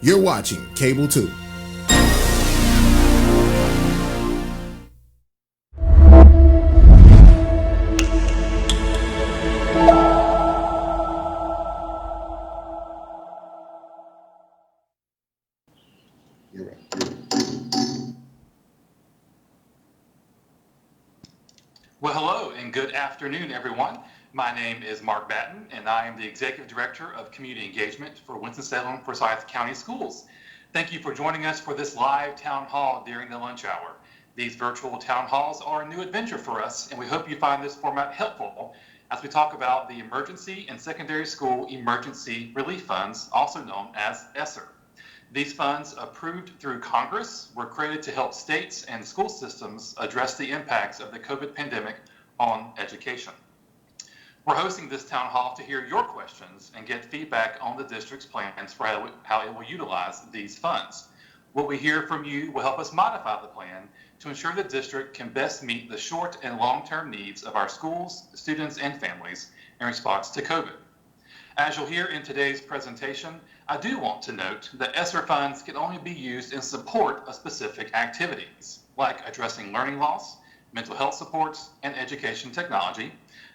You're watching Cable 2. Well, hello and good afternoon, everyone. My name is Mark Batten, and I am the Executive Director of Community Engagement for Winston-Salem Forsyth County Schools. Thank you for joining us for this live town hall during the lunch hour. These virtual town halls are a new adventure for us, and we hope you find this format helpful as we talk about the Emergency and Secondary School Emergency Relief Funds, also known as ESSER. These funds, approved through Congress, were created to help states and school systems address the impacts of the COVID pandemic on education. We're hosting this town hall to hear your questions and get feedback on the district's plans for how it will utilize these funds. What we hear from you will help us modify the plan to ensure the district can best meet the short and long-term needs of our schools, students, and families in response to COVID. As you'll hear in today's presentation, I do want to note that ESSER funds can only be used in support of specific activities, like addressing learning loss, mental health supports, and education technology,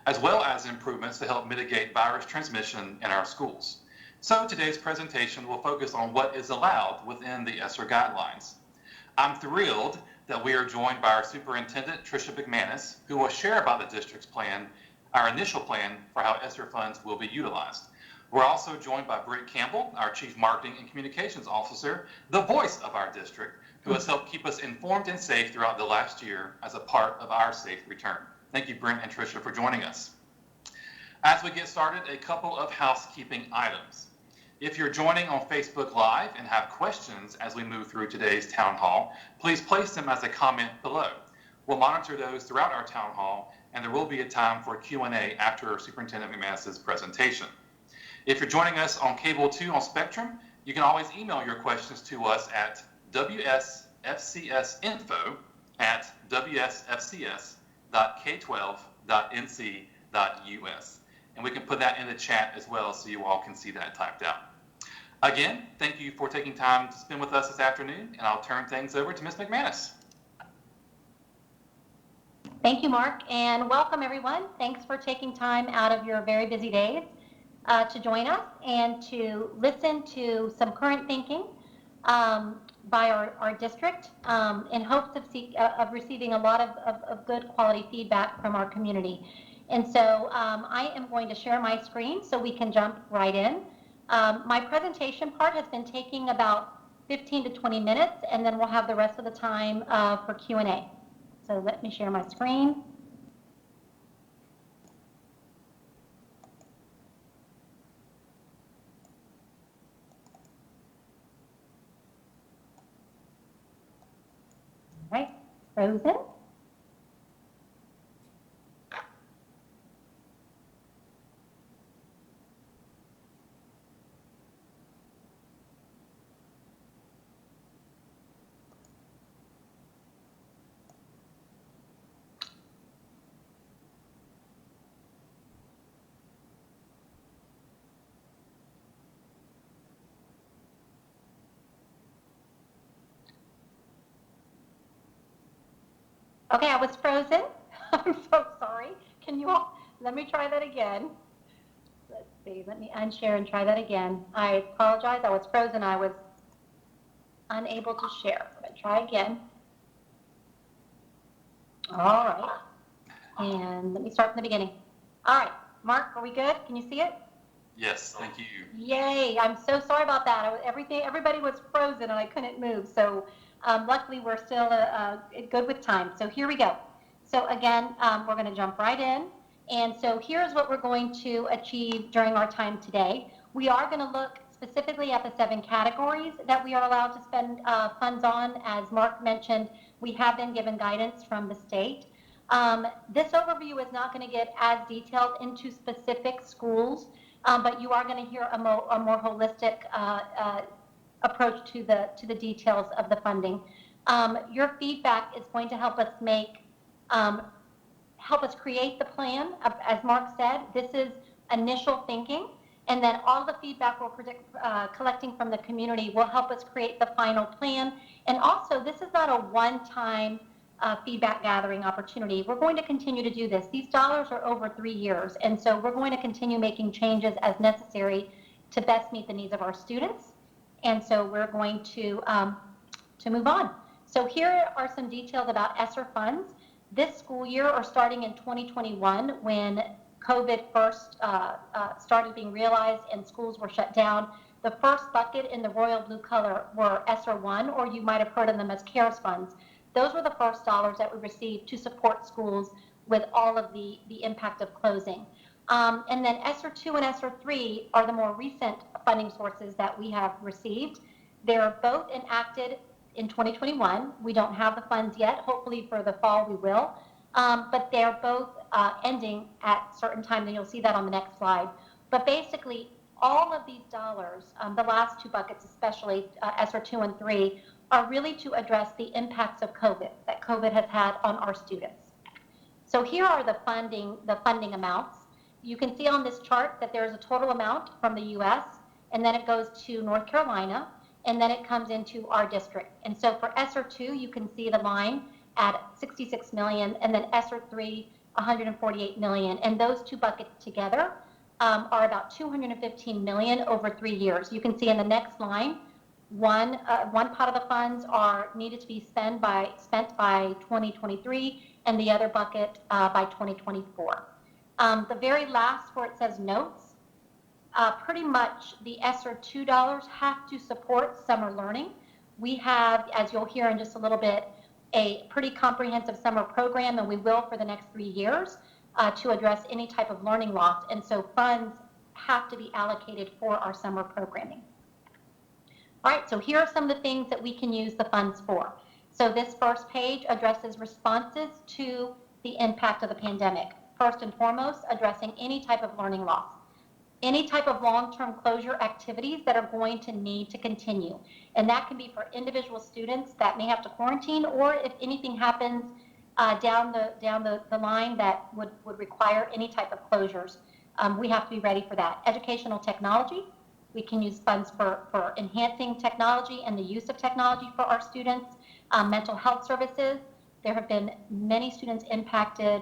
as well as improvements to help mitigate virus transmission in our schools. So today's presentation will focus on what is allowed within the ESSER guidelines. I'm thrilled that we are joined by our Superintendent, Tricia McManus, who will share about the district's plan, our initial plan for how ESSER funds will be utilized. We're also joined by Britt Campbell, our Chief Marketing and Communications Officer, the voice of our district, who has helped keep us informed and safe throughout the last year as a part of our safe return. Thank you, Brent and Tricia, for joining us. As we get started, a couple of housekeeping items. If you're joining on Facebook Live and have questions as we move through today's town hall, please place them as a comment below. We'll monitor those throughout our town hall, and there will be a time for Q&A after Superintendent McManus's presentation. If you're joining us on Cable 2 on Spectrum, you can always email your questions to us at wsfcsinfo@wsfcs.k12.nc.us. And we can put that in the chat as well so you all can see that typed out. Again, thank you for taking time to spend with us this afternoon, and I'll turn things over to Ms. McManus. Thank you, Mark, and welcome everyone. Thanks for taking time out of your very busy days to join us and to listen to some current thinking by our district in hopes of receiving a lot of good quality feedback from our community. And so I am going to share my screen so we can jump right in. My presentation part has been taking about 15 to 20 minutes, and then we'll have the rest of the time for Q&A. So let me share my screen. All right, frozen. Okay, I was frozen. I'm so sorry. Can you all, let me try that again. Let's see, let me unshare and try that again. I apologize, I was frozen. I was unable to share. I'm gonna try again. All right, and let me start from the beginning. All right, Mark, are we good? Can you see it? Yes, thank you. Yay, I'm so sorry about that. Everybody was frozen and I couldn't move. So luckily we're still good with time. So here we go. So again, we're gonna jump right in. And so here's what we're going to achieve during our time today. We are gonna look specifically at the 7 categories that we are allowed to spend funds on. As Mark mentioned, we have been given guidance from the state. This overview is not gonna get as detailed into specific schools, but you are going to hear a more holistic approach to the details of the funding. Your feedback is going to help us help us create the plan. As Mark said, this is initial thinking, And then all the feedback we're collecting from the community will help us create the final plan. And also, this is not a one-time feedback gathering opportunity. We're going to continue to do this. These dollars are over 3 years, and so we're going to continue making changes as necessary to best meet the needs of our students. And so we're going to move on. So here are some details about ESSER funds. This school year, or starting in 2021, when COVID first started being realized and schools were shut down, the first bucket in the royal blue color were ESSER 1, or you might have heard of them as CARES funds. Those were the first dollars that we received to support schools with all of the impact of closing. And then ESSER 2 and ESSER 3 are the more recent funding sources that we have received. They're both enacted in 2021. We don't have the funds yet. Hopefully for the fall we will. But they're both ending at certain times, and you'll see that on the next slide. But basically, all of these dollars, the last two buckets especially, ESSER 2 and 3, are really to address the impacts of COVID that COVID has had on our students. So here are the funding amounts. You can see on this chart that there's a total amount from the U.S., and then it goes to North Carolina, and then it comes into our district. And so for ESSER 2, you can see the line at $66 million, and then ESSER 3, $148 million. And those two buckets together are about $215 million over 3 years. You can see in the next line, one pot of the funds are needed to be spent by 2023, and the other bucket by 2024. The very last where it says notes, pretty much the ESSER 2 dollars have to support summer learning. We have, as you'll hear in just a little bit, a pretty comprehensive summer program, and we will for the next 3 years to address any type of learning loss. And so funds have to be allocated for our summer programming. All right, so here are some of the things that we can use the funds for. So this first page addresses responses to the impact of the pandemic. First and foremost, addressing any type of learning loss, any type of long-term closure activities that are going to need to continue. And that can be for individual students that may have to quarantine, or if anything happens down the line that would require any type of closures, we have to be ready for that. Educational technology, we can use funds for enhancing technology and the use of technology for our students. Mental health services, there have been many students impacted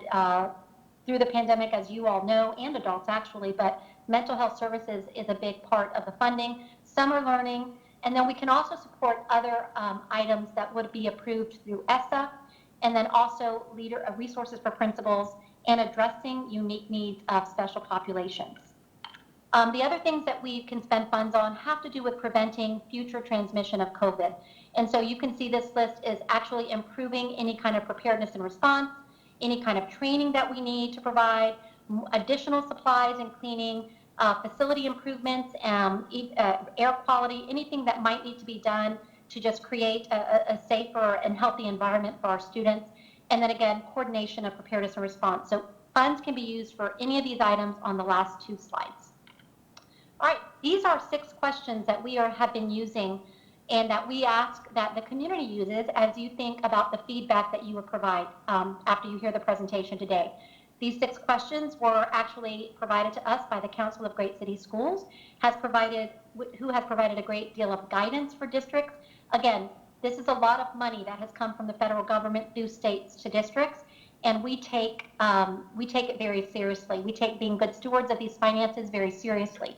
through the pandemic, as you all know, and adults actually, but mental health services is a big part of the funding. Summer learning, and then we can also support other items that would be approved through ESSA, and then also resources for principals and addressing unique needs of special populations. The other things that we can spend funds on have to do with preventing future transmission of COVID. And so you can see this list is actually improving any kind of preparedness and response, any kind of training that we need to provide, additional supplies and cleaning, facility improvements, air quality, anything that might need to be done to just create a safer and healthy environment for our students. And then again, coordination of preparedness and response. So funds can be used for any of these items on the last two slides. All right, these are 6 questions that we have been using and that we ask that the community uses as you think about the feedback that you will provide after you hear the presentation today. These 6 questions were actually provided to us by the Council of Great City Schools, who has provided a great deal of guidance for districts. Again, this is a lot of money that has come from the federal government through states to districts, and we take it very seriously. We take being good stewards of these finances very seriously.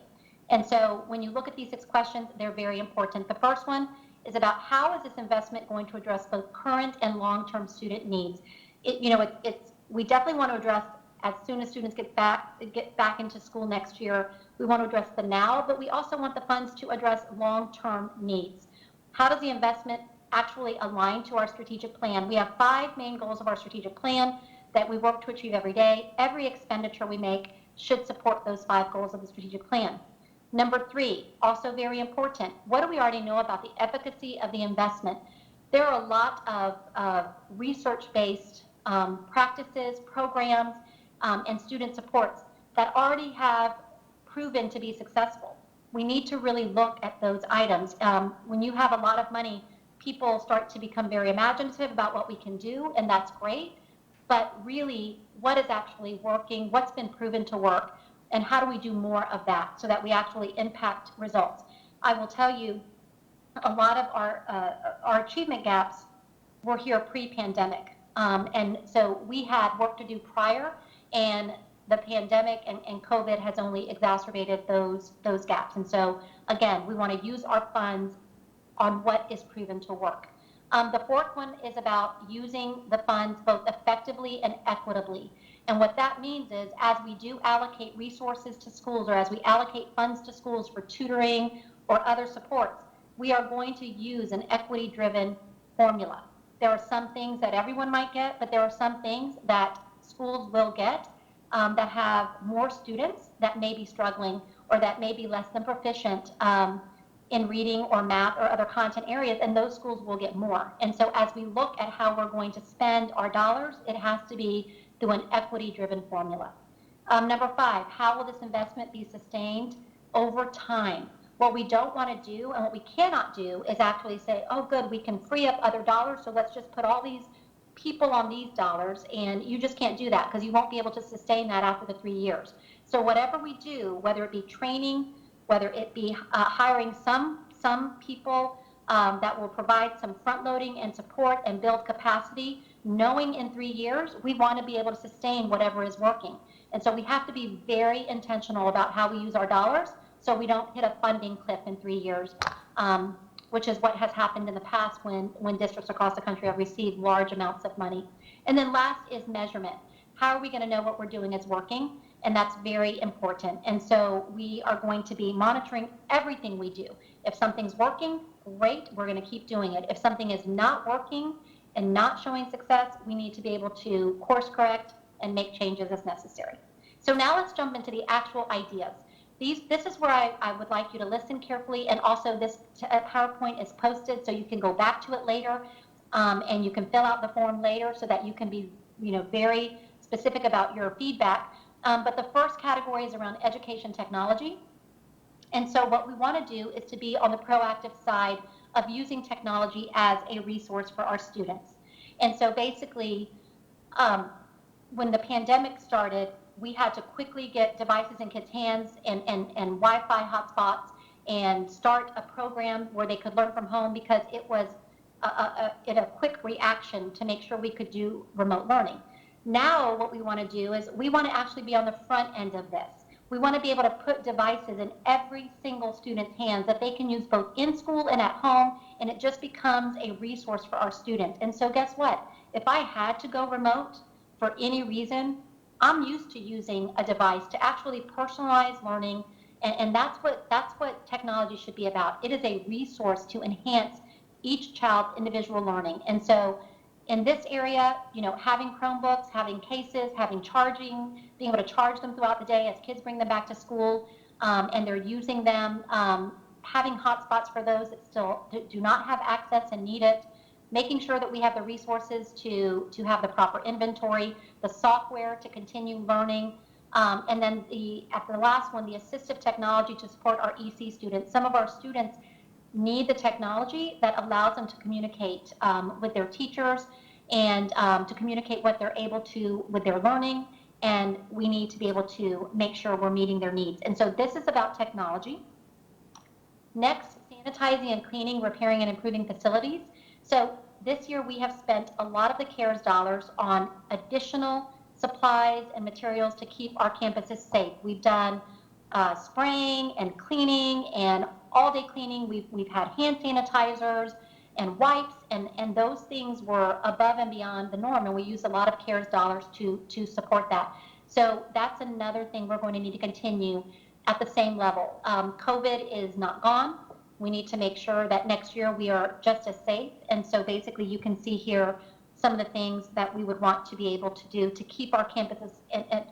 And so when you look at these 6 questions, they're very important. The first one is about how is this investment going to address both current and long-term student needs? We definitely want to address as soon as students get back into school next year. We want to address the now, but we also want the funds to address long-term needs. How does the investment actually align to our strategic plan? We have 5 main goals of our strategic plan that we work to achieve every day. Every expenditure we make should support those 5 goals of the strategic plan. Number 3, also very important, what do we already know about the efficacy of the investment? There are a lot of research-based practices, programs, and student supports that already have proven to be successful. We need to really look at those items. When you have a lot of money, people start to become very imaginative about what we can do, and that's great. But really, what is actually working? What's been proven to work? and how do we do more of that so that we actually impact results. I will tell you, a lot of our achievement gaps were here pre-pandemic. And so we had work to do prior, and the pandemic and COVID has only exacerbated those gaps. And so again, we want to use our funds on what is proven to work. The fourth one is about using the funds both effectively and equitably. And what that means is, as we do allocate resources to schools, or as we allocate funds to schools for tutoring or other supports, we are going to use an equity-driven formula. There are some things that everyone might get, but there are some things that schools will get that have more students that may be struggling or that may be less than proficient in reading or math or other content areas, and those schools will get more. And so as we look at how we're going to spend our dollars, it has to be through an equity-driven formula. Number 5, how will this investment be sustained over time? What we don't want to do and what we cannot do is actually say, oh good, we can free up other dollars, so let's just put all these people on these dollars, and you just can't do that because you won't be able to sustain that after the 3 years. So whatever we do, whether it be training, whether it be hiring some people that will provide some front loading and support and build capacity, knowing in 3 years we want to be able to sustain whatever is working. And so we have to be very intentional about how we use our dollars so we don't hit a funding cliff in 3 years, which is what has happened in the past when districts across the country have received large amounts of money. And then last is measurement. How are we going to know what we're doing is working? And that's very important. And so we are going to be monitoring everything we do. If something's working, great, we're going to keep doing it. If something is not working and not showing success, we need to be able to course correct and make changes as necessary. So now let's jump into the actual ideas. This is where I would like you to listen carefully, and also this PowerPoint is posted so you can go back to it later, and you can fill out the form later so that you can be very specific about your feedback. But the first category is around education technology. And so what we want to do is to be on the proactive side of using technology as a resource for our students. And so basically, when the pandemic started, we had to quickly get devices in kids' hands and Wi-Fi hotspots and start a program where they could learn from home, because it was a quick reaction to make sure we could do remote learning. Now what we want to do is we want to actually be on the front end of this. We want to be able to put devices in every single student's hands that they can use both in school and at home, and it just becomes a resource for our students. And so guess what? If I had to go remote for any reason, I'm used to using a device to actually personalize learning, and that's what technology should be about. It is a resource to enhance each child's individual learning. And so in this area, having Chromebooks, having cases, having charging, being able to charge them throughout the day as kids bring them back to school, and they're using them, having hotspots for those that still do not have access and need it, making sure that we have the resources to have the proper inventory, the software to continue learning, and then at the last one, the assistive technology to support our EC students. Some of our students need the technology that allows them to communicate with their teachers and to communicate what they're able to with their learning, and we need to be able to make sure we're meeting their needs. And so this is about technology. Next, sanitizing and cleaning, repairing and improving facilities. So this year we have spent a lot of the CARES dollars on additional supplies and materials to keep our campuses safe. We've done spraying and cleaning and all-day cleaning. We've had hand sanitizers and wipes, and those things were above and beyond the norm, and we use a lot of CARES dollars to support that. So that's another thing we're going to need to continue at the same level. COVID is not gone. We need to make sure that next year we are just as safe. And so basically you can see here some of the things that we would want to be able to do to keep our campuses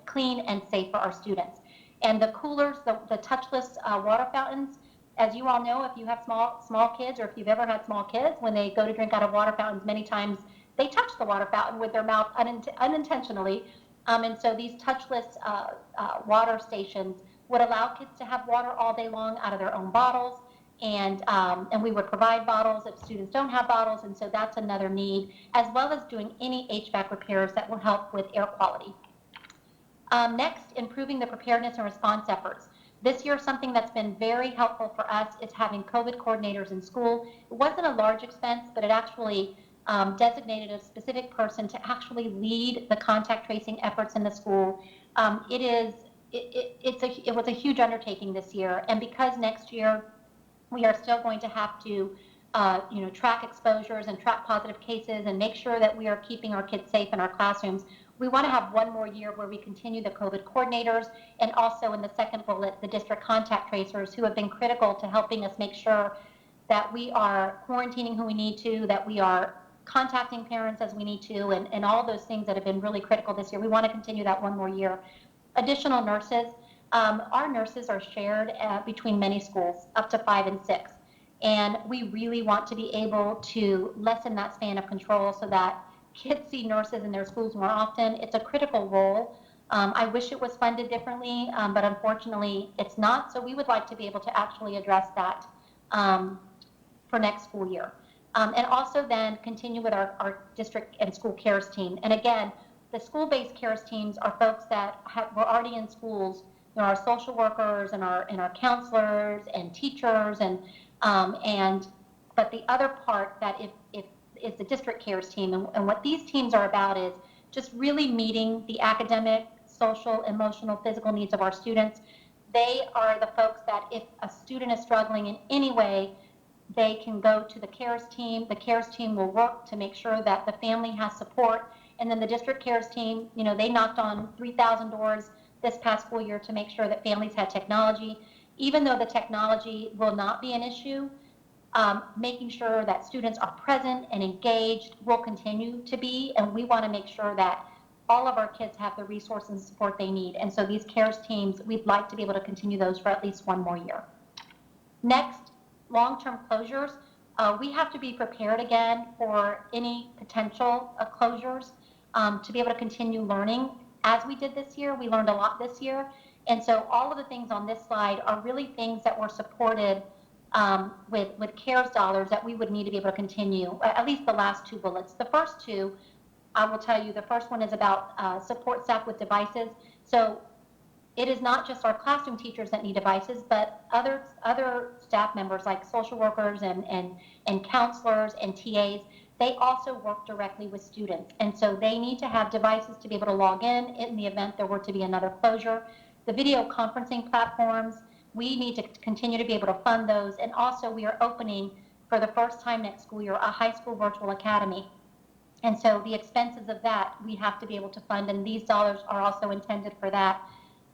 clean and safe for our students. And the coolers, the touchless water fountains, as you all know, if you have small kids, or if you've ever had small kids, when they go to drink out of water fountains, many times they touch the water fountain with their mouth unintentionally. And so these touchless water stations would allow kids to have water all day long out of their own bottles. And we would provide bottles if students don't have bottles, and so that's another need, as well as doing any HVAC repairs that will help with air quality. Next, improving the preparedness and response efforts. This year, something that's been very helpful for us is having COVID coordinators in school. It wasn't a large expense, but it actually designated a specific person to actually lead the contact tracing efforts in the school. It was a huge undertaking this year, and because next year we are still going to have to track exposures and track positive cases and make sure that we are keeping our kids safe in our classrooms. We want to have one more year where we continue the COVID coordinators, and also in the second bullet, the district contact tracers, who have been critical to helping us make sure that we are quarantining who we need to, that we are contacting parents as we need to, and all those things that have been really critical this year. We want to continue that one more year. Additional nurses. Our nurses are shared between many schools, up to 5 and 6. And we really want to be able to lessen that span of control so that kids see nurses in their schools more often. It's a critical role. I wish it was funded differently, but unfortunately it's not. So we would like to be able to actually address that for next school year. And also then continue with our district and school cares team. And again, the school-based cares teams are folks that were already in schools. Our social workers and our counselors and teachers but the other part that if is the district cares team, and what these teams are about is just really meeting the academic, social, emotional, physical needs of our students. They are the folks that if a student is struggling in any way, they can go to the cares team. The cares team will work to make sure that the family has support. And then the district cares team, they knocked on 3,000 doors this past school year to make sure that families had technology. Even though the technology will not be an issue, making sure that students are present and engaged will continue to be, and we want to make sure that all of our kids have the resources and support they need. And so these cares teams, we'd like to be able to continue those for at least one more year. Next, long-term closures. We have to be prepared again for any potential closures to be able to continue learning. As we did this year, we learned a lot this year. And so all of the things on this slide are really things that were supported with CARES dollars that we would need to be able to continue, at least the last 2 bullets. The first 2, I will tell you, the first one is about support staff with devices. So it is not just our classroom teachers that need devices, but other staff members like social workers and counselors and TAs. They also work directly with students. And so they need to have devices to be able to log in the event there were to be another closure. The video conferencing platforms, we need to continue to be able to fund those. And also we are opening for the first time next school year a high school virtual academy. And so the expenses of that we have to be able to fund, and these dollars are also intended for that.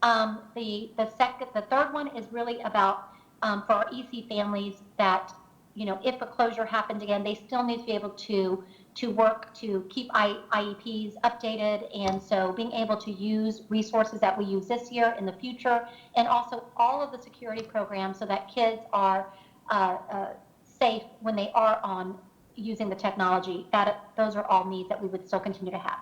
The third one is really about for our EC families that, if a closure happens again, they still need to be able to work to keep IEPs updated, and so being able to use resources that we use this year in the future, and also all of the security programs so that kids are safe when they are on using the technology. Those are all needs that we would still continue to have.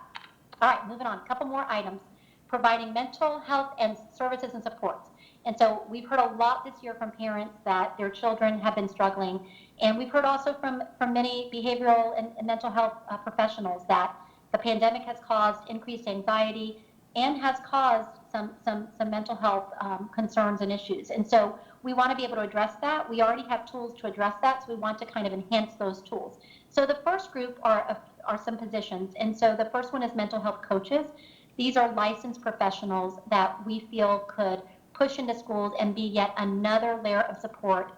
All right, moving on. A couple more items. Providing mental health and services and supports. And so we've heard a lot this year from parents that their children have been struggling. And we've heard also from many behavioral and mental health professionals that the pandemic has caused increased anxiety and has caused some mental health concerns and issues. And so we want to be able to address that. We already have tools to address that, so we want to kind of enhance those tools. So the first group are some positions. And so the first one is mental health coaches. These are licensed professionals that we feel could push into schools and be yet another layer of support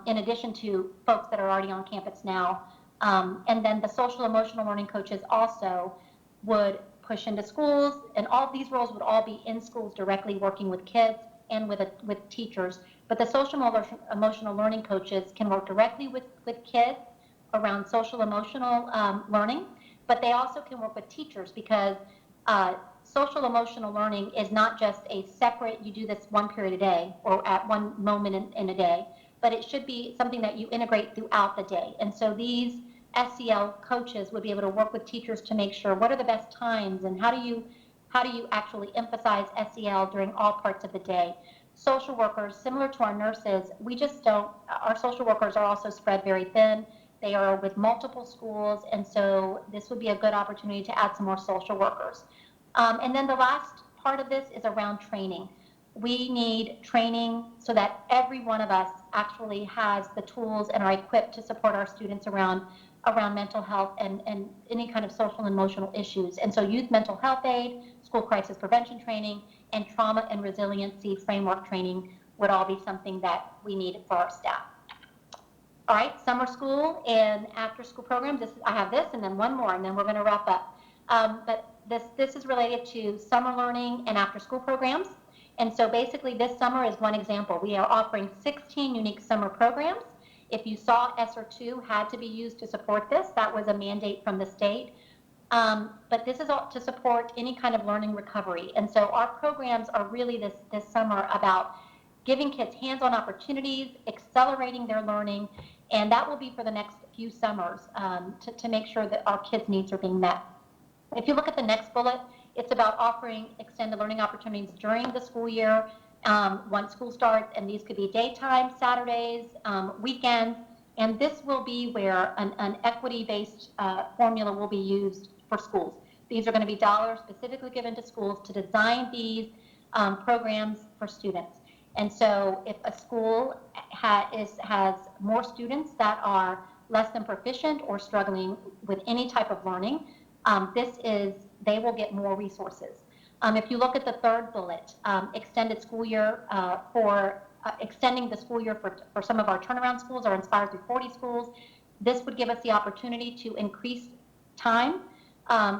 in addition to folks that are already on campus now. And then the social emotional learning coaches also would push into schools, and all of these roles would all be in schools directly working with kids and with teachers. But the social emotional learning coaches can work directly with kids around social emotional learning, but they also can work with teachers because social emotional learning is not just a separate, you do this one period a day or at one moment in a day, but it should be something that you integrate throughout the day. And so these SEL coaches would be able to work with teachers to make sure what are the best times and how do you actually emphasize SEL during all parts of the day. Social workers, similar to our nurses, our social workers are also spread very thin. They are with multiple schools, and so this would be a good opportunity to add some more social workers. And then the last part of this is around training. We need training so that every one of us actually has the tools and are equipped to support our students around mental health and any kind of social and emotional issues. And so youth mental health aid, school crisis prevention training, and trauma and resiliency framework training would all be something that we need for our staff. All right, summer school and after school programs, I have this and then one more, and then we're going to wrap up. But this is related to summer learning and after school programs. And so basically this summer is one example. We are offering 16 unique summer programs. If you saw ESSER 2 had to be used to support this, that was a mandate from the state. But this is all to support any kind of learning recovery. And so our programs are really this summer about giving kids hands-on opportunities, accelerating their learning, and that will be for the next few summers to make sure that our kids' needs are being met. If you look at the next bullet, it's about offering extended learning opportunities during the school year once school starts, and these could be daytime, Saturdays, weekends, and this will be where an equity-based formula will be used for schools. These are going to be dollars specifically given to schools to design these programs for students. And so if a school has more students that are less than proficient or struggling with any type of learning, they will get more resources. If you look at the third bullet, extended school year extending the school year for some of our turnaround schools, our Inspire Through 40 schools, this would give us the opportunity to increase time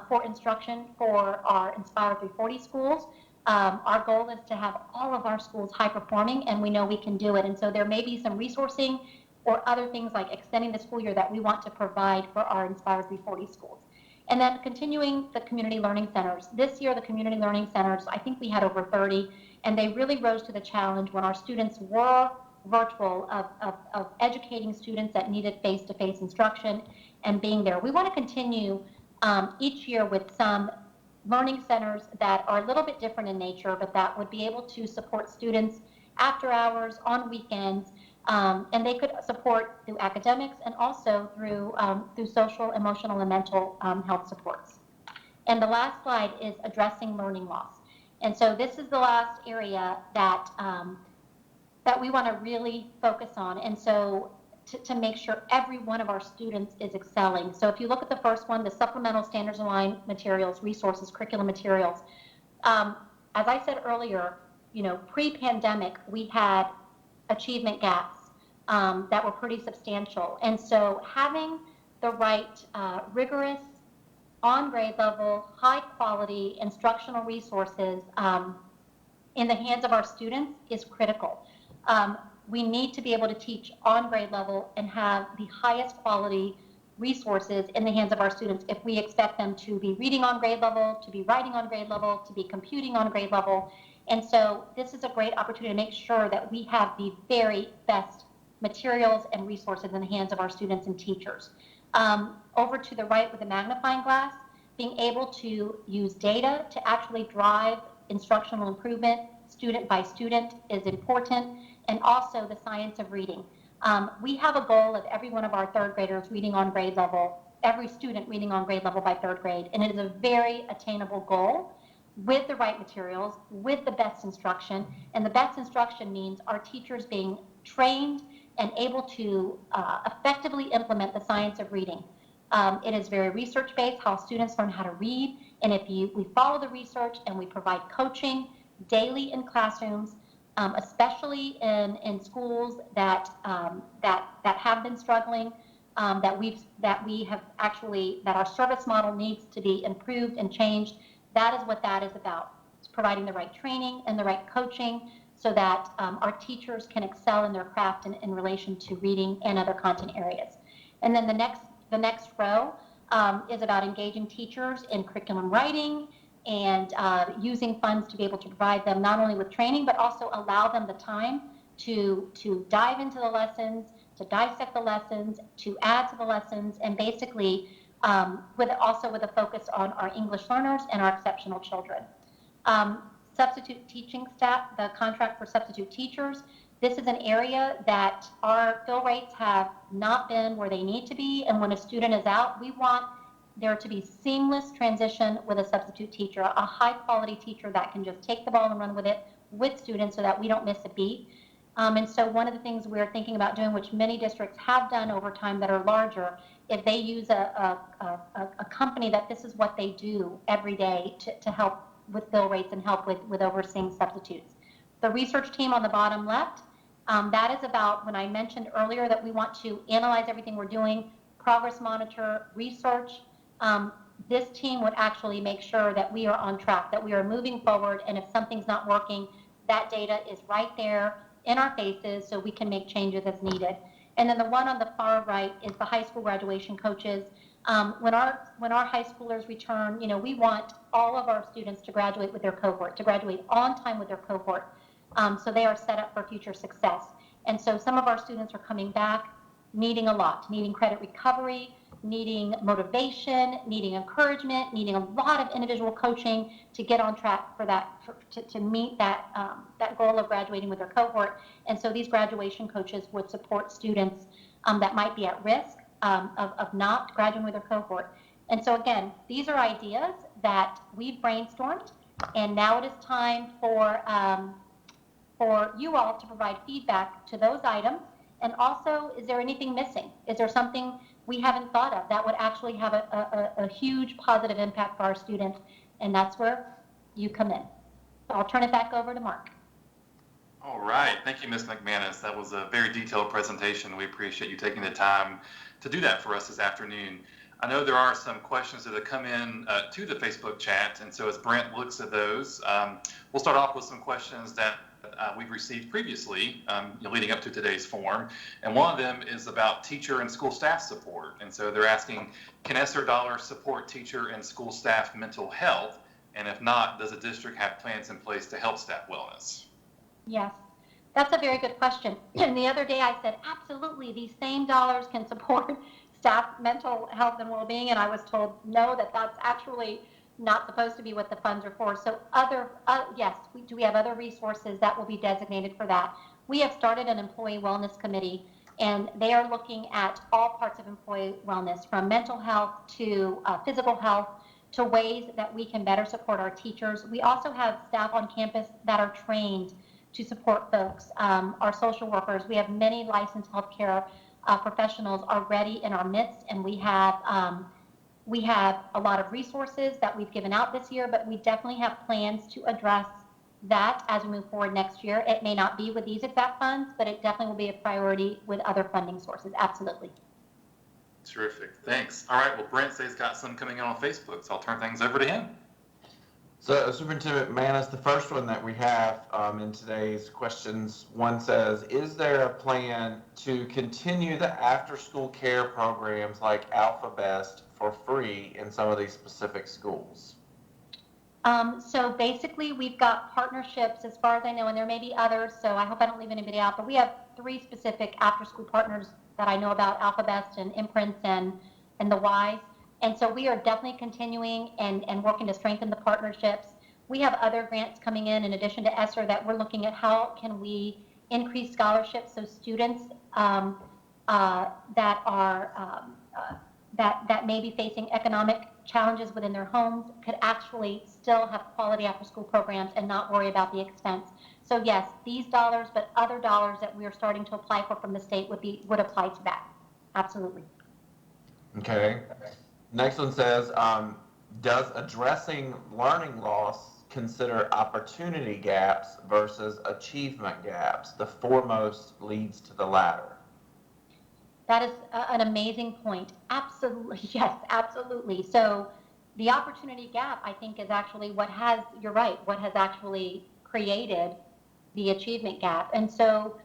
for instruction for our Inspire Through 40 schools. Our goal is to have all of our schools high performing, and we know we can do it. And so there may be some resourcing or other things like extending the school year that we want to provide for our Inspire Through 40 schools. And then continuing the community learning centers. This year, the community learning centers, I think we had over 30, and they really rose to the challenge when our students were virtual of educating students that needed face-to-face instruction and being there. We want to continue each year with some learning centers that are a little bit different in nature, but that would be able to support students after hours, on weekends, and they could support through academics and also through social, emotional, and mental health supports. And the last slide is addressing learning loss. And so this is the last area that we want to really focus on. And so to make sure every one of our students is excelling. So if you look at the first one, the supplemental standards aligned materials, resources, curriculum materials. As I said earlier, pre-pandemic, we had achievement gaps that were pretty substantial. And so having the right rigorous, on grade level, high quality instructional resources in the hands of our students is critical. We need to be able to teach on grade level and have the highest quality resources in the hands of our students if we expect them to be reading on grade level, to be writing on grade level, to be computing on grade level. And so this is a great opportunity to make sure that we have the very best materials and resources in the hands of our students and teachers. Over to the right with the magnifying glass, being able to use data to actually drive instructional improvement student by student is important, and also the science of reading. We have a goal of every one of our third graders reading on grade level, every student reading on grade level by third grade, and it is a very attainable goal with the right materials, with the best instruction, and the best instruction means our teachers being trained and able to effectively implement the science of reading. It is very research-based, how students learn how to read, and if we follow the research and we provide coaching daily in classrooms, especially in schools that have been struggling, that our service model needs to be improved and changed. That is what that is about. It's providing the right training and the right coaching so that our teachers can excel in their craft in relation to reading and other content areas. And then the next row is about engaging teachers in curriculum writing and using funds to be able to provide them not only with training, but also allow them the time to dive into the lessons, to dissect the lessons, to add to the lessons, and basically with a focus on our English learners and our exceptional children. Substitute teaching staff, the contract for substitute teachers. This is an area that our fill rates have not been where they need to be, and when a student is out, we want there to be seamless transition with a substitute teacher, a high quality teacher that can just take the ball and run with it with students so that we don't miss a beat. And so one of the things we're thinking about doing, which many districts have done over time that are larger, if they use a company that this is what they do every day to help with fill rates and help with overseeing substitutes. The research team on the bottom left, that is about when I mentioned earlier that we want to analyze everything we're doing, progress monitor, research. This team would actually make sure that we are on track, that we are moving forward, and if something's not working, that data is right there in our faces so we can make changes as needed. And then the one on the far right is the high school graduation coaches. When our high schoolers return, we want all of our students to graduate with their cohort, to graduate on time with their cohort, so they are set up for future success. And so some of our students are coming back needing a lot, needing credit recovery, needing motivation, needing encouragement, needing a lot of individual coaching to get on track for that, to meet that goal of graduating with their cohort. And so these graduation coaches would support students that might be at risk of not graduating with their cohort. And so again, these are ideas that we've brainstormed, and now it is time for you all to provide feedback to those items. And also, is there anything missing? Is there something we haven't thought of that would actually have a huge positive impact for our students? And that's where you come in. I'll turn it back over to Mark. All right. Thank you, Ms. McManus. That was a very detailed presentation. We appreciate you taking the time to do that for us this afternoon. I know there are some questions that have come in to the Facebook chat, and so as Brent looks at those, we'll start off with some questions that we've received previously leading up to today's forum. And one of them is about teacher and school staff support. And so they're asking, can ESSER dollars support teacher and school staff mental health? And if not, does the district have plans in place to help staff wellness? Yes, that's a very good question. And the other day I said, absolutely, these same dollars can support staff mental health and well-being. And I was told, no, that's actually not supposed to be what the funds are for. So yes, we have other resources that will be designated for that. We have started an employee wellness committee, and they are looking at all parts of employee wellness, from mental health to physical health, to ways that we can better support our teachers. We also have staff on campus that are trained to support folks, our social workers. We have many licensed healthcare professionals already in our midst, and we have a lot of resources that we've given out this year, but we definitely have plans to address that as we move forward next year. It may not be with these exact funds, but it definitely will be a priority with other funding sources. Absolutely. Terrific. Thanks. All right. Well, Brent says he's got some coming in on Facebook, so I'll turn things over to him. So, Superintendent McManus, the first one that we have in today's questions, one says, is there a plan to continue the after-school care programs like Alpha Best for free in some of these specific schools? So basically, we've got partnerships, as far as I know, and there may be others, so I hope I don't leave anybody out, but we have 3 specific after-school partners that I know about, Alpha Best and Imprints and the Wise. And so we are definitely continuing and working to strengthen the partnerships. We have other grants coming in addition to ESSER, that we're looking at how can we increase scholarships so students that may be facing economic challenges within their homes could actually still have quality after school programs and not worry about the expense. So yes, these dollars, but other dollars that we are starting to apply for from the state would apply to that. Absolutely. Okay. Next one says, does addressing learning loss consider opportunity gaps versus achievement gaps? The foremost leads to the latter. That is an amazing point. Absolutely, yes, absolutely. So the opportunity gap, I think, is actually you're right, what has actually created the achievement gap. And so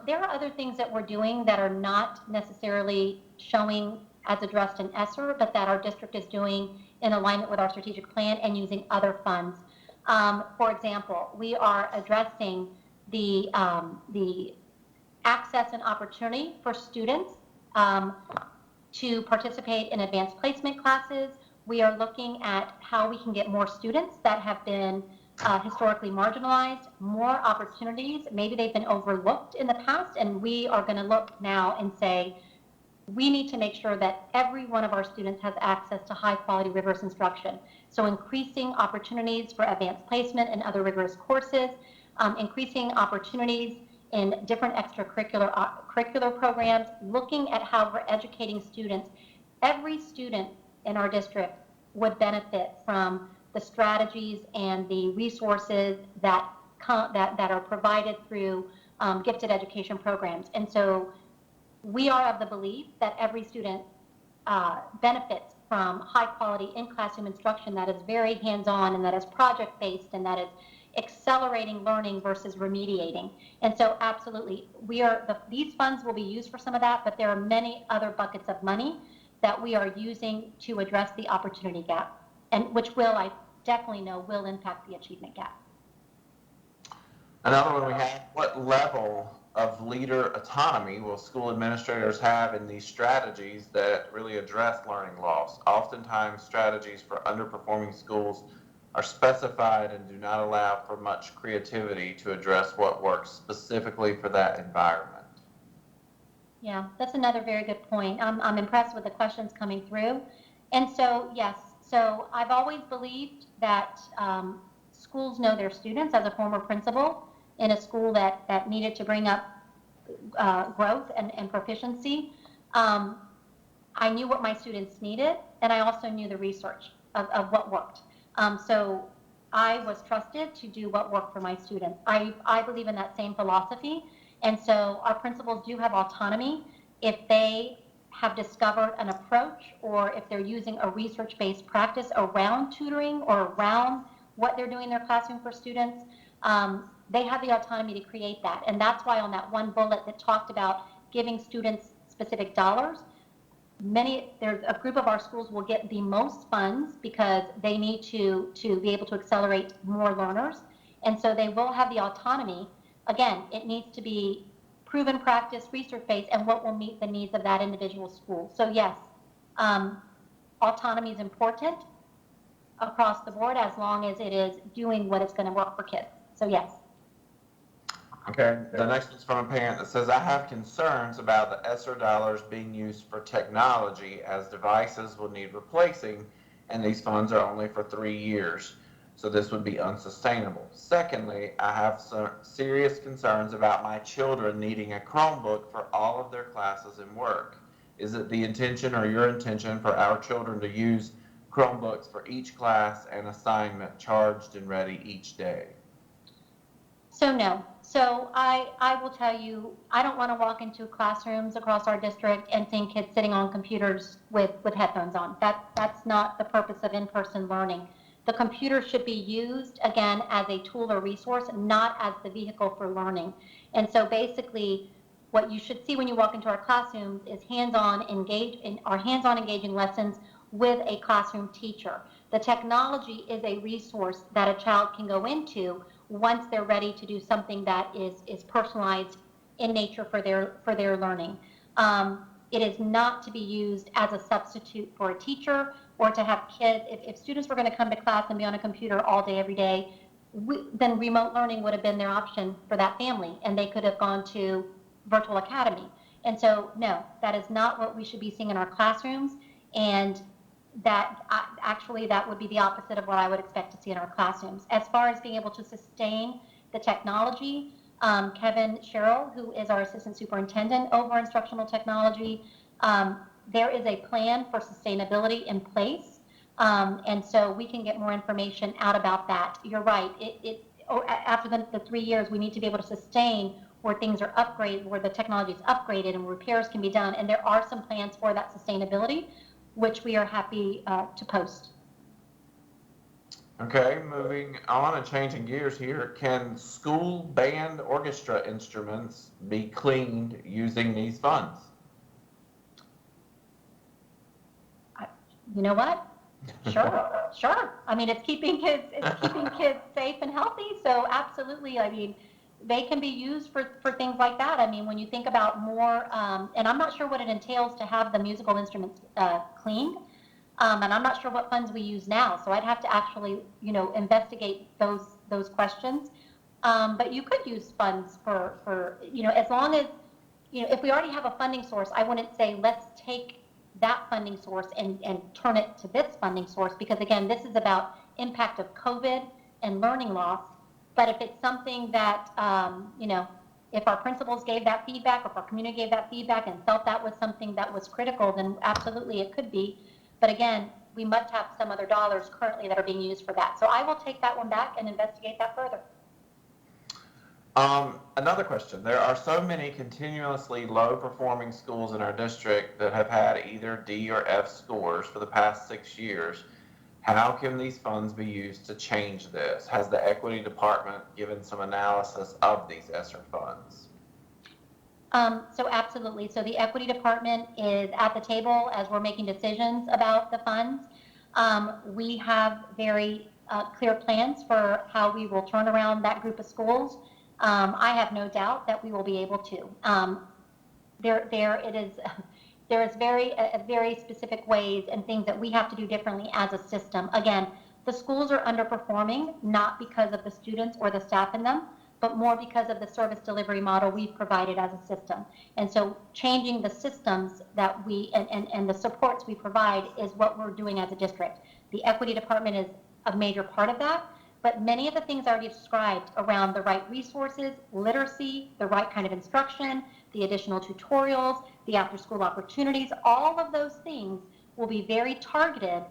there are other things that we're doing that are not necessarily showing as addressed in ESSER, but that our district is doing in alignment with our strategic plan and using other funds. For example, we are addressing the access and opportunity for students to participate in advanced placement classes. We are looking at how we can get more students that have been historically marginalized, more opportunities. Maybe they've been overlooked in the past, and we are going to look now and say, we need to make sure that every one of our students has access to high quality rigorous instruction. So increasing opportunities for advanced placement and other rigorous courses, increasing opportunities in different extracurricular programs, looking at how we're educating students. Every student in our district would benefit from the strategies and the resources that are provided through gifted education programs. And so we are of the belief that every student benefits from high quality in-classroom instruction that is very hands-on and that is project-based and that is accelerating learning versus remediating. And so absolutely, these funds will be used for some of that, but there are many other buckets of money that we are using to address the opportunity gap, and which I definitely know will impact the achievement gap. Another one we have, what level of leader autonomy will school administrators have in these strategies that really address learning loss? Oftentimes, strategies for underperforming schools are specified and do not allow for much creativity to address what works specifically for that environment. Yeah, that's another very good point. I'm impressed with the questions coming through. And so, yes, so I've always believed that schools know their students. As a former principal in a school that needed to bring up growth and proficiency, I knew what my students needed, and I also knew the research of what worked. So I was trusted to do what worked for my students. I believe in that same philosophy. And so our principals do have autonomy if they have discovered an approach or if they're using a research-based practice around tutoring or around what they're doing in their classroom for students. They have the autonomy to create that. And that's why on that one bullet that talked about giving students specific dollars, there's a group of our schools will get the most funds because they need to be able to accelerate more learners. And so they will have the autonomy. Again, it needs to be proven practice, research-based, and what will meet the needs of that individual school. So yes, autonomy is important across the board as long as it is doing what is going to work for kids. So yes. Okay, the next one's from a parent that says, I have concerns about the ESSER dollars being used for technology as devices will need replacing, and these funds are only for 3 years. So this would be unsustainable. Secondly, I have some serious concerns about my children needing a Chromebook for all of their classes and work. Is it the intention or your intention for our children to use Chromebooks for each class and assignment charged and ready each day? So no. So I will tell you, I don't want to walk into classrooms across our district and see kids sitting on computers with headphones on. That's not the purpose of in-person learning. The computer should be used, again, as a tool or resource, not as the vehicle for learning. And so basically, what you should see when you walk into our classrooms is hands-on engaging lessons with a classroom teacher. The technology is a resource that a child can go into once they're ready to do something that is personalized in nature for their learning. It is not to be used as a substitute for a teacher or to have kids. If students were going to come to class and be on a computer all day, every day, then remote learning would have been their option for that family, and they could have gone to virtual academy. And so, no, that is not what we should be seeing in our classrooms, and that would be the opposite of what I would expect to see in our classrooms. As far as being able to sustain the technology, Kevin Sherrill, who is our assistant superintendent over instructional technology, there is a plan for sustainability in place, and so we can get more information out about that. You're right. After the 3 years, we need to be able to sustain where things are upgraded, where the technology is upgraded and repairs can be done, and there are some plans for that sustainability, which we are happy to post. Okay, moving on and changing gears here. Can school band orchestra instruments be cleaned using these funds? You know what? Sure. I mean, it's keeping kids safe and healthy. So absolutely. I mean, they can be used for things like that. I mean, when you think about more, and I'm not sure what it entails to have the musical instruments cleaned, and I'm not sure what funds we use now. So I'd have to actually, investigate those questions. But you could use funds for as long as, if we already have a funding source, I wouldn't say let's take that funding source and turn it to this funding source, because again, this is about impact of COVID and learning loss. But if it's something that, if our principals gave that feedback, or if our community gave that feedback and felt that was something that was critical, then absolutely it could be. But again, we must have some other dollars currently that are being used for that. So I will take that one back and investigate that further. Another question. There are so many continuously low-performing schools in our district that have had either D or F scores for the past 6 years. How can these funds be used to change this? Has the equity department given some analysis of these ESSER funds? So absolutely. So the equity department is at the table as we're making decisions about the funds. We have very clear plans for how we will turn around that group of schools. I have no doubt that we will be able to. There is very specific ways and things that we have to do differently as a system. Again, the schools are underperforming not because of the students or the staff in them, but more because of the service delivery model we've provided as a system. And so changing the systems that we and the supports we provide is what we're doing as a district. The equity department is a major part of that, but many of the things I already described around the right resources, literacy, the right kind of instruction, the additional tutorials, the after-school opportunities, all of those things will be very targeted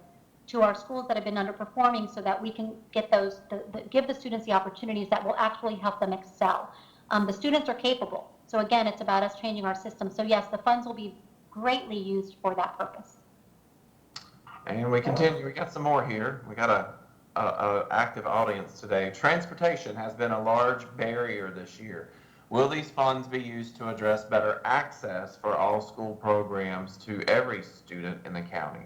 to our schools that have been underperforming, so that we can get those, give the students the opportunities that will actually help them excel. The students are capable. So again, it's about us changing our system. So yes, the funds will be greatly used for that purpose. And we continue. We got some more here. We got a active audience today. Transportation has been a large barrier this year. Will these funds be used to address better access for all school programs to every student in the county?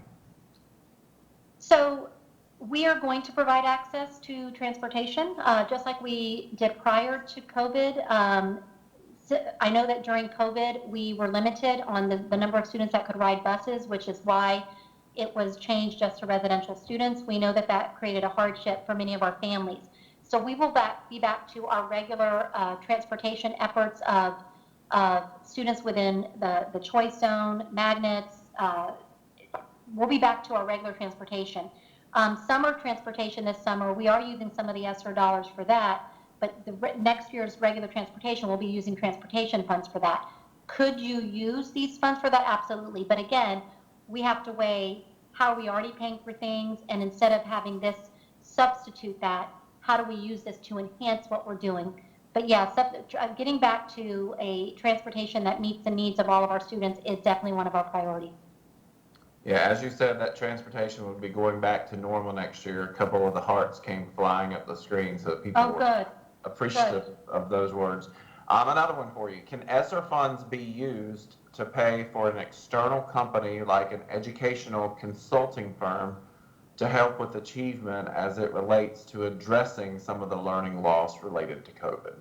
So we are going to provide access to transportation, just like we did prior to COVID. I know that during COVID, we were limited on the number of students that could ride buses, which is why it was changed just to residential students. We know that that created a hardship for many of our families. So we will be back to our regular transportation efforts of students within the choice zone, magnets. We'll be back to our regular transportation. Summer transportation this summer, we are using some of the ESSER dollars for that, but next year's regular transportation, we'll be using transportation funds for that. Could you use these funds for that? Absolutely. But again, we have to weigh how are we already paying for things, and instead of having this substitute that, how do we use this to enhance what we're doing? But yeah, getting back to a transportation that meets the needs of all of our students is definitely one of our priorities. Yeah, as you said, that transportation will be going back to normal next year. A couple of the hearts came flying up the screen, so that people were appreciative of those words. Another one for you. Can ESSER funds be used to pay for an external company like an educational consulting firm to help with achievement as it relates to addressing some of the learning loss related to COVID?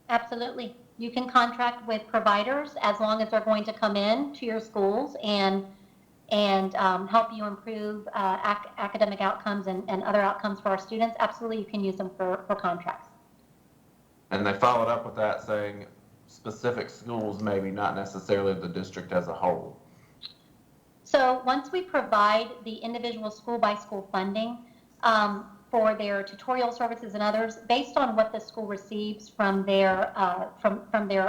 Absolutely. You can contract with providers as long as they're going to come in to your schools and help you improve academic outcomes and other outcomes for our students. Absolutely, you can use them for contracts. And they followed up with that saying specific schools, maybe not necessarily the district as a whole. So once we provide the individual school-by-school funding for their tutorial services and others, based on what the school receives from their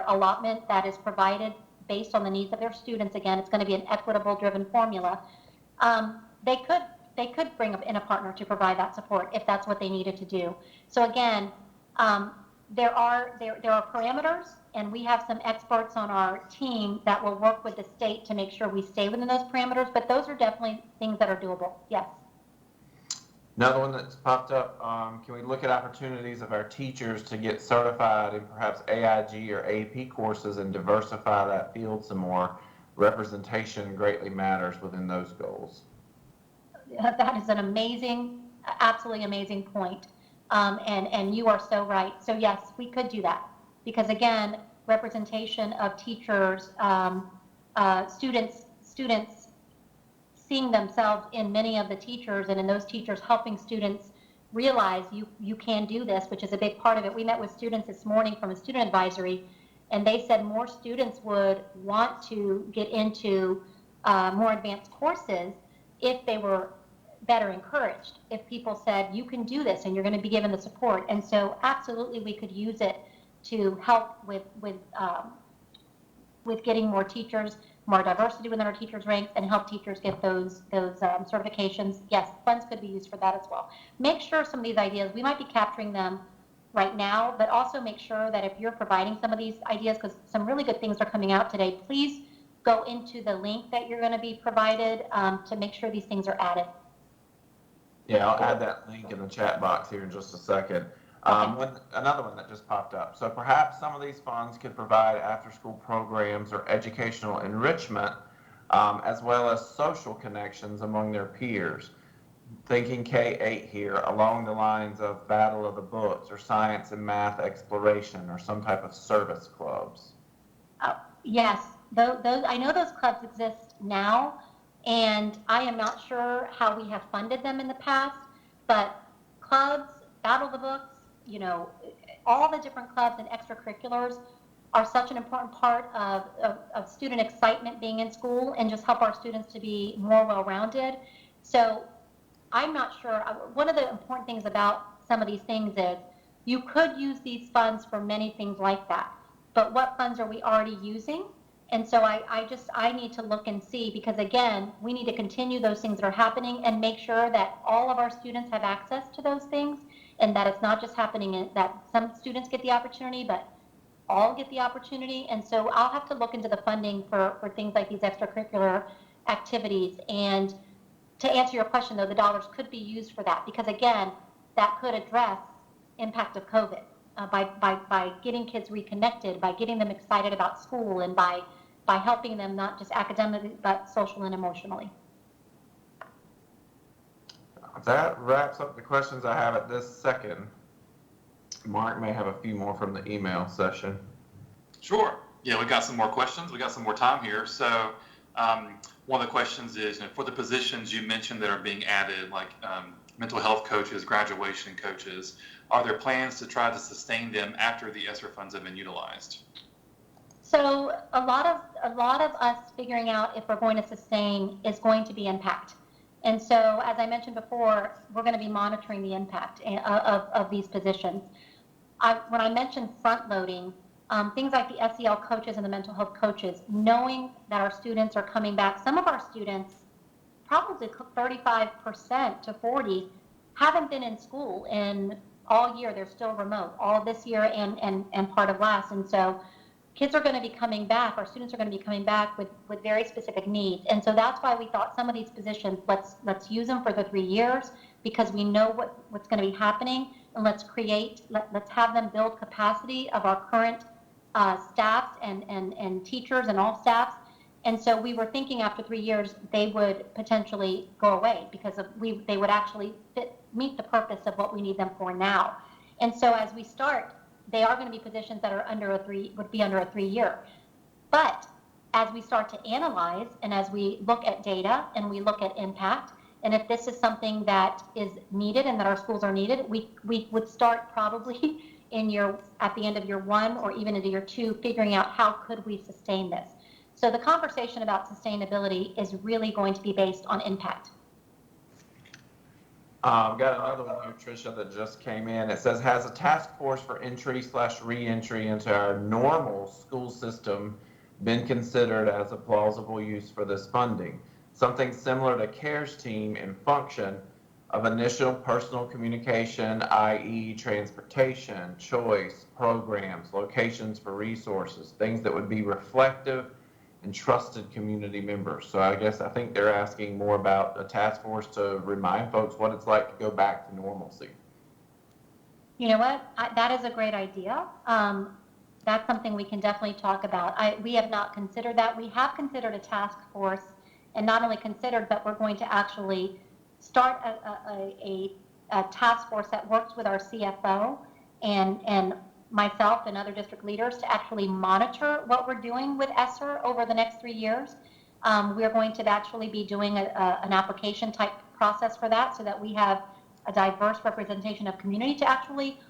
allotment that is provided based on the needs of their students, again, it's going to be an equitable driven formula. They could bring in a partner to provide that support if that's what they needed to do. So again, there are parameters, and we have some experts on our team that will work with the state to make sure we stay within those parameters, but those are definitely things that are doable, yes. Another one that's popped up, can we look at opportunities of our teachers to get certified in perhaps AIG or AP courses and diversify that field some more? Representation greatly matters within those goals. That is an amazing, absolutely amazing point. And you are so right. So yes, we could do that, because again, representation of teachers, students seeing themselves in many of the teachers, and in those teachers helping students realize you can do this, which is a big part of it. We met with students this morning from a student advisory, and they said more students would want to get into more advanced courses if they were better encouraged, if people said, you can do this and you're going to be given the support. And so absolutely we could use it to help with getting more teachers, more diversity within our teachers' ranks, and help teachers get those certifications. Yes, funds could be used for that as well. Make sure some of these ideas, we might be capturing them right now, but also make sure that if you're providing some of these ideas, because some really good things are coming out today, please go into the link that you're going to be provided to make sure these things are added. Yeah, I'll add that link in the chat box here in just a second. Another one that just popped up. So perhaps some of these funds could provide after-school programs or educational enrichment, as well as social connections among their peers. Thinking K-8 here, along the lines of Battle of the Books or science and math exploration or some type of service clubs. Yes, those I know those clubs exist now, and I am not sure how we have funded them in the past, but clubs, Battle of the Books, you know, all the different clubs and extracurriculars are such an important part of student excitement being in school and just help our students to be more well-rounded. So I'm not sure. One of the important things about some of these things is you could use these funds for many things like that, but what funds are we already using? And so I need to look and see, because again, we need to continue those things that are happening and make sure that all of our students have access to those things, and that it's not just happening that some students get the opportunity, but all get the opportunity. And so I'll have to look into the funding for things like these extracurricular activities. And to answer your question though, the dollars could be used for that, because again, that could address impact of COVID. By getting kids reconnected, by getting them excited about school, and by helping them not just academically, but social and emotionally. That wraps up the questions I have at this second. Mark may have a few more from the email session. Sure. Yeah, we got some more questions. We got some more time here. So one of the questions is, for the positions you mentioned that are being added, like mental health coaches, graduation coaches, are there plans to try to sustain them after the ESSER funds have been utilized? So a lot of us figuring out if we're going to sustain is going to be impact. And so, as I mentioned before, we're going to be monitoring the impact of these positions. When I mentioned front loading, things like the SEL coaches and the mental health coaches, knowing that our students are coming back, some of our students, probably 35% to 40%, haven't been in school in all year. They're still remote, all this year and part of last. And so kids are going to be coming back, our students are going to be coming back with very specific needs. And so that's why we thought some of these positions, let's use them for the 3 years, because we know what's going to be happening, and let's have them build capacity of our current staffs and teachers and all staffs. And so we were thinking after 3 years, they would potentially go away, because they would actually meet the purpose of what we need them for now. And so as we start, they are going to be positions that are would be under a 3 year. But as we start to analyze, and as we look at data and we look at impact, and if this is something that is needed and that our schools are needed, we would start probably at the end of year 1 or even into year 2, figuring out how could we sustain this. So the conversation about sustainability is really going to be based on impact. Got another one here, Tricia, that just came in. It says, has a task force for entry/re-entry into our normal school system been considered as a plausible use for this funding? Something similar to CARES team in function of initial personal communication, i.e. transportation, choice, programs, locations for resources, things that would be reflective and trusted community members. So I think they're asking more about a task force to remind folks what it's like to go back to normalcy. You know what? That is a great idea. That's something we can definitely talk about. We have not considered that. We have considered a task force, and not only considered, but we're going to actually start a task force that works with our CFO and myself and other district leaders to actually monitor what we're doing with ESSER over the next 3 years. We're going to actually be doing an application type process for that, so that we have a diverse representation of community to actually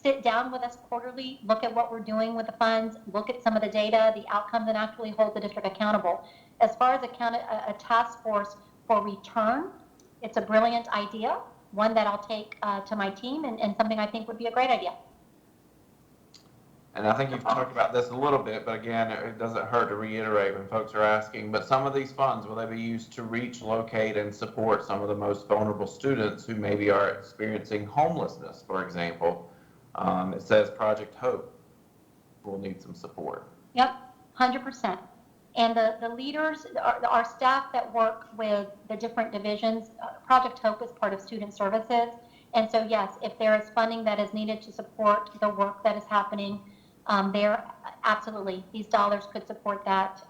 sit down with us quarterly, look at what we're doing with the funds, look at some of the data, the outcomes, and actually hold the district accountable. As far as a task force for return, it's a brilliant idea, one that I'll take to my team, and something I think would be a great idea. And I think you've talked about this a little bit, but again, it doesn't hurt to reiterate when folks are asking, but some of these funds, will they be used to reach, locate, and support some of the most vulnerable students who maybe are experiencing homelessness, for example? It says Project Hope will need some support. Yep, 100%. And the leaders, our staff that work with the different divisions, Project Hope is part of student services. And so yes, if there is funding that is needed to support the work that is happening, there, absolutely, these dollars could support that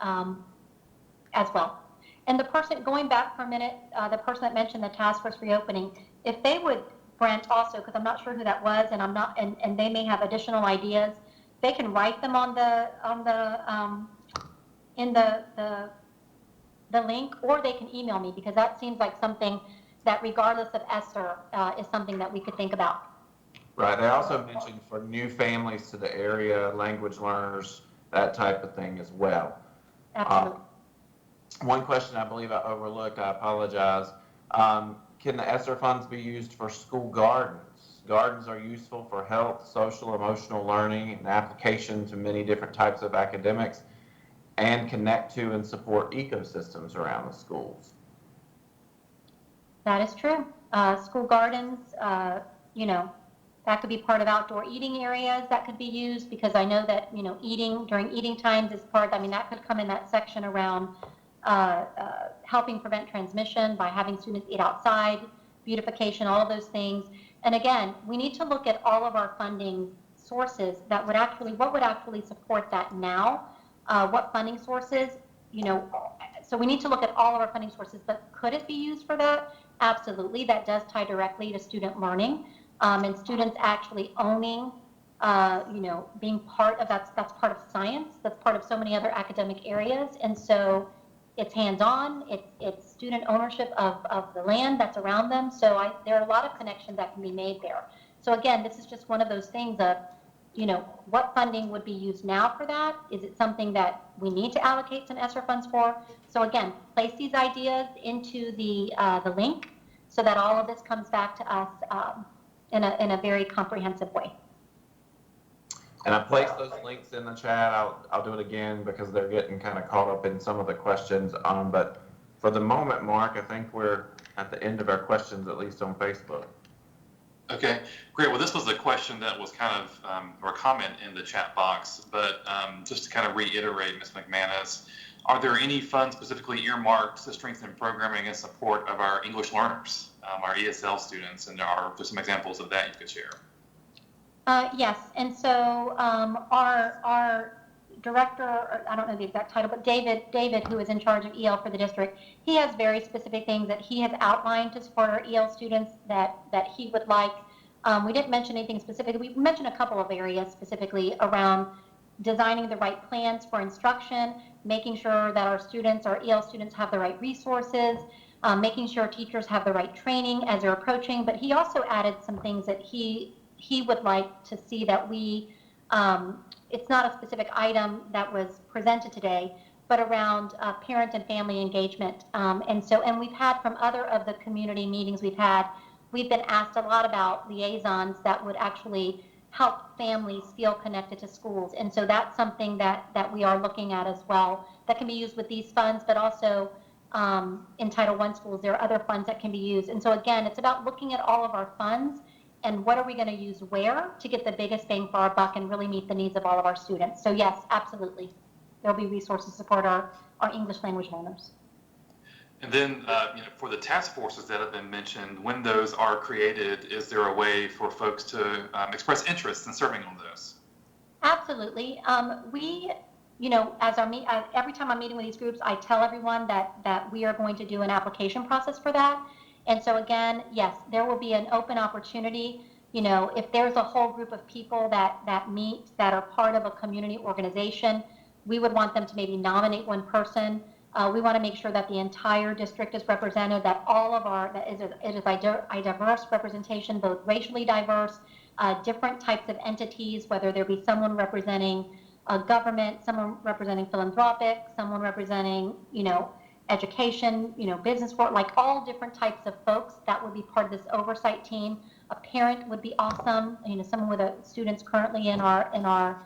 as well. And the person, going back for a minute, the person that mentioned the task force reopening, if they would, Brent, also, because I'm not sure who that was, and I'm not, and they may have additional ideas, they can write them on the in the link, or they can email me, because that seems like something that, regardless of ESSER, is something that we could think about. Right. They also mentioned for new families to the area, language learners, that type of thing as well. Absolutely. One question I believe I overlooked, I apologize. Can the ESSER funds be used for school gardens? Gardens are useful for health, social, emotional learning, and application to many different types of academics, and connect to and support ecosystems around the schools. That is true. School gardens, that could be part of outdoor eating areas that could be used, because I know that, eating during eating times is part, that could come in that section around helping prevent transmission by having students eat outside, beautification, all of those things. And again, we need to look at all of our funding sources that would what would actually support that now, what funding sources, so we need to look at all of our funding sources, but could it be used for that? Absolutely. That does tie directly to student learning. And students actually owning, being part of that's part of science, that's part of so many other academic areas. And so it's hands-on, it's student ownership of the land that's around them. So there are a lot of connections that can be made there. So again, this is just one of those things of, what funding would be used now for that? Is it something that we need to allocate some ESSER funds for? So again, place these ideas into the link so that all of this comes back to us in a very comprehensive way. And I placed those links in the chat. I'll do it again because they're getting kind of caught up in some of the questions. But for the moment, Mark, I think we're at the end of our questions, at least on Facebook. Okay, great. Well, this was a question that was kind of, or a comment in the chat box, but just to kind of reiterate, Ms. McManus, are there any funds specifically earmarked to strengthen programming and support of our English learners, our ESL students, and there's some examples of that you could share? Yes, and so our director, I don't know the exact title, but David, who is in charge of EL for the district, he has very specific things that he has outlined to support our EL students that he would like. We didn't mention anything specific. We mentioned a couple of areas specifically around designing the right plans for instruction, making sure that our EL students have the right resources, making sure teachers have the right training as they're approaching. But he also added some things that he would like to see that we, it's not a specific item that was presented today, but around parent and family engagement. And we've had from other of the community meetings we've been asked a lot about liaisons that would actually help families feel connected to schools. And so that's something that we are looking at as well, that can be used with these funds, but also in Title I schools, there are other funds that can be used. And so again, it's about looking at all of our funds and what are we going to use where to get the biggest bang for our buck and really meet the needs of all of our students. So yes, absolutely. There'll be resources to support our English language learners. And then for the task forces that have been mentioned, when those are created, is there a way for folks to express interest in serving on those? Absolutely. Every time I'm meeting with these groups, I tell everyone that we are going to do an application process for that. And so again, yes, there will be an open opportunity. If there's a whole group of people that meet, that are part of a community organization, we would want them to maybe nominate one person. We want to make sure that the entire district is represented, that all of it is a diverse representation, both racially diverse, different types of entities, whether there be someone representing government, someone representing philanthropic, someone representing, education, business work, like all different types of folks that would be part of this oversight team. A parent would be awesome, someone with students currently in our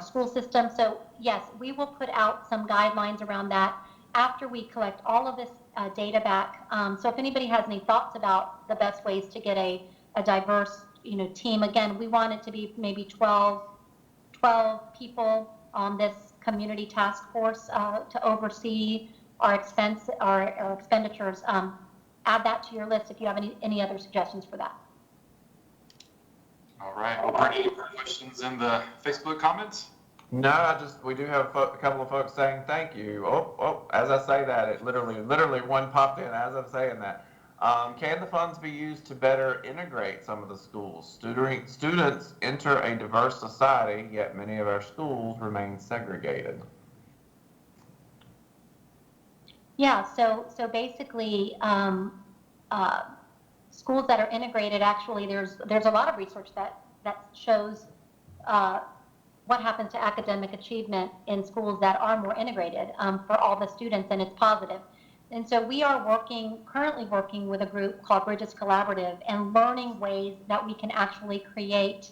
school system. So yes, we will put out some guidelines around that after we collect all of this data back. So if anybody has any thoughts about the best ways to get a diverse, team, again, we want it to be maybe 12 people on this community task force to oversee our expenditures. Add that to your list if you have any other suggestions for that. All right. Well, Bernie, any questions in the Facebook comments? No, we do have a couple of folks saying thank you. As I say that, it literally one popped in as I'm saying that. Can the funds be used to better integrate some of the schools? Students enter a diverse society, yet many of our schools remain segregated. Yeah, so basically, schools that are integrated, actually, there's a lot of research that shows what happens to academic achievement in schools that are more integrated for all the students, and it's positive. And so we are currently working with a group called Bridges Collaborative and learning ways that we can actually create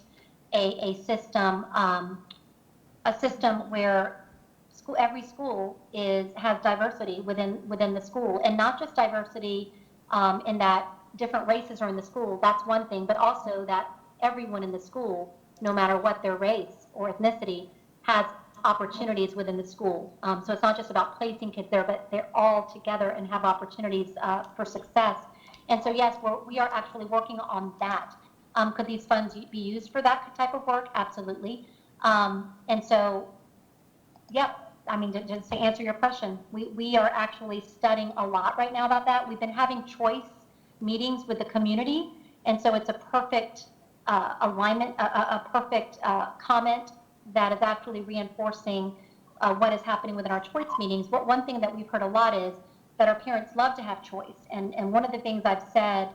a system where every school has diversity within the school, and not just diversity in that different races are in the school. That's one thing, but also that everyone in the school, no matter what their race or ethnicity, has opportunities within the school. So it's not just about placing kids there, but they're all together and have opportunities for success. And so yes, we are actually working on that. Could these funds be used for that type of work? Absolutely. And so, yep. I mean, just to answer your question, we are actually studying a lot right now about that. We've been having choice meetings with the community, and so it's a perfect alignment, a perfect comment that is actually reinforcing what is happening within our choice meetings. One thing that we've heard a lot is that our parents love to have choice, and one of the things I've said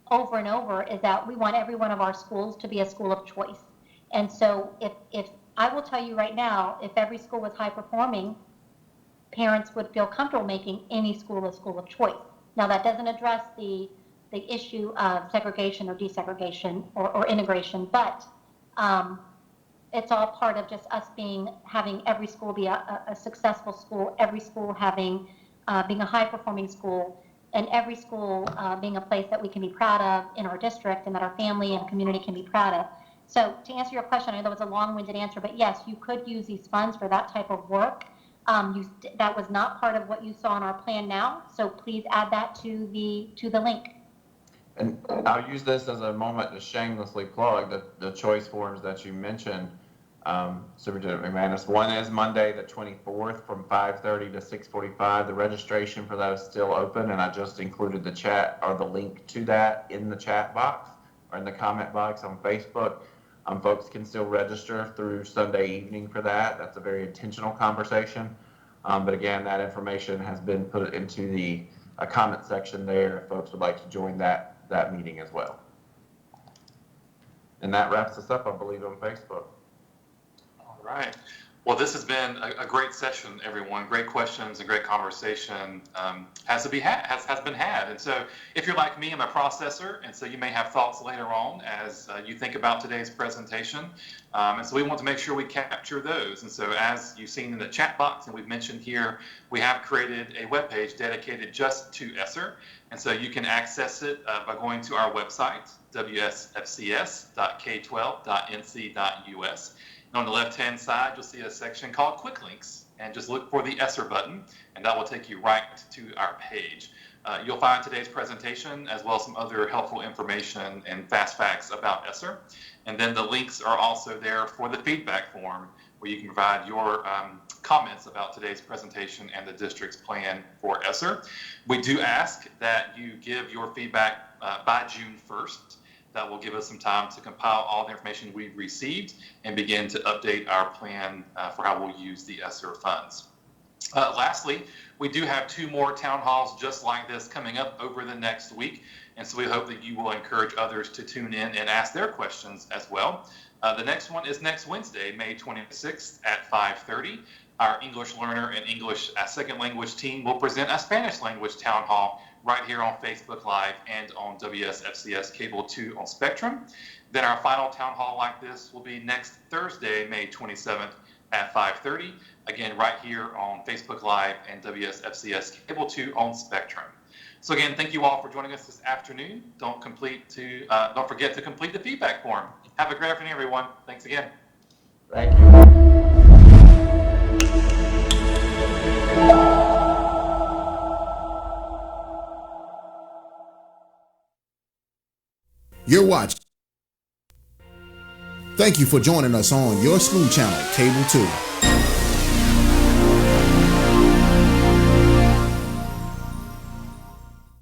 over and over is that we want every one of our schools to be a school of choice. And so if I will tell you right now, if every school was high performing, parents would feel comfortable making any school a school of choice. Now that doesn't address the issue of segregation or desegregation or integration, but it's all part of just us having every school be a successful school, every school being a high performing school, and every school being a place that we can be proud of in our district and that our family and community can be proud of. So to answer your question, I know that was a long-winded answer, but yes, you could use these funds for that type of work. That was not part of what you saw in our plan now, so please add that to the link. And I'll use this as a moment to shamelessly plug the choice forms that you mentioned, Superintendent McManus. One is Monday the 24th from 5:30 to 6:45. The registration for that is still open, and I just included the chat or the link to that in the chat box or in the comment box on Facebook. Folks can still register through Sunday evening for that. That's a very intentional conversation. But again, that information has been put into the comment section there if folks would like to join that meeting as well. And that wraps us up, I believe, on Facebook. All right. Well, this has been a great session, everyone. Great questions and great conversation has been had. And so if you're like me, I'm a processor, and so you may have thoughts later on as you think about today's presentation. And so we want to make sure we capture those. And so as you've seen in the chat box and we've mentioned here, we have created a webpage dedicated just to ESSER. And so you can access it by going to our website, wsfcs.k12.nc.us. And on the left-hand side, you'll see a section called Quick Links, and just look for the ESSER button, and that will take you right to our page. You'll find today's presentation as well as some other helpful information and fast facts about ESSER. And then the links are also there for the feedback form, where you can provide your comments about today's presentation and the district's plan for ESSER. We do ask that you give your feedback by June 1st. That will give us some time to compile all the information we've received and begin to update our plan for how we'll use the ESSER funds. Lastly, we do have 2 more town halls just like this coming up over the next week, and so we hope that you will encourage others to tune in and ask their questions as well. The next one is next Wednesday, May 26th at 5:30. Our English learner and English as second language team will present a Spanish language town hall right here on Facebook Live and on WSFCS Cable 2 on Spectrum. Then our final town hall like this will be next Thursday, May 27th at 5:30. Again, right here on Facebook Live and WSFCS Cable 2 on Spectrum. So again, thank you all for joining us this afternoon. Don't forget to complete the feedback form. Have a great afternoon, everyone. Thanks again. Thank you. You're watching. Thank you for joining us on your school channel, Cable 2.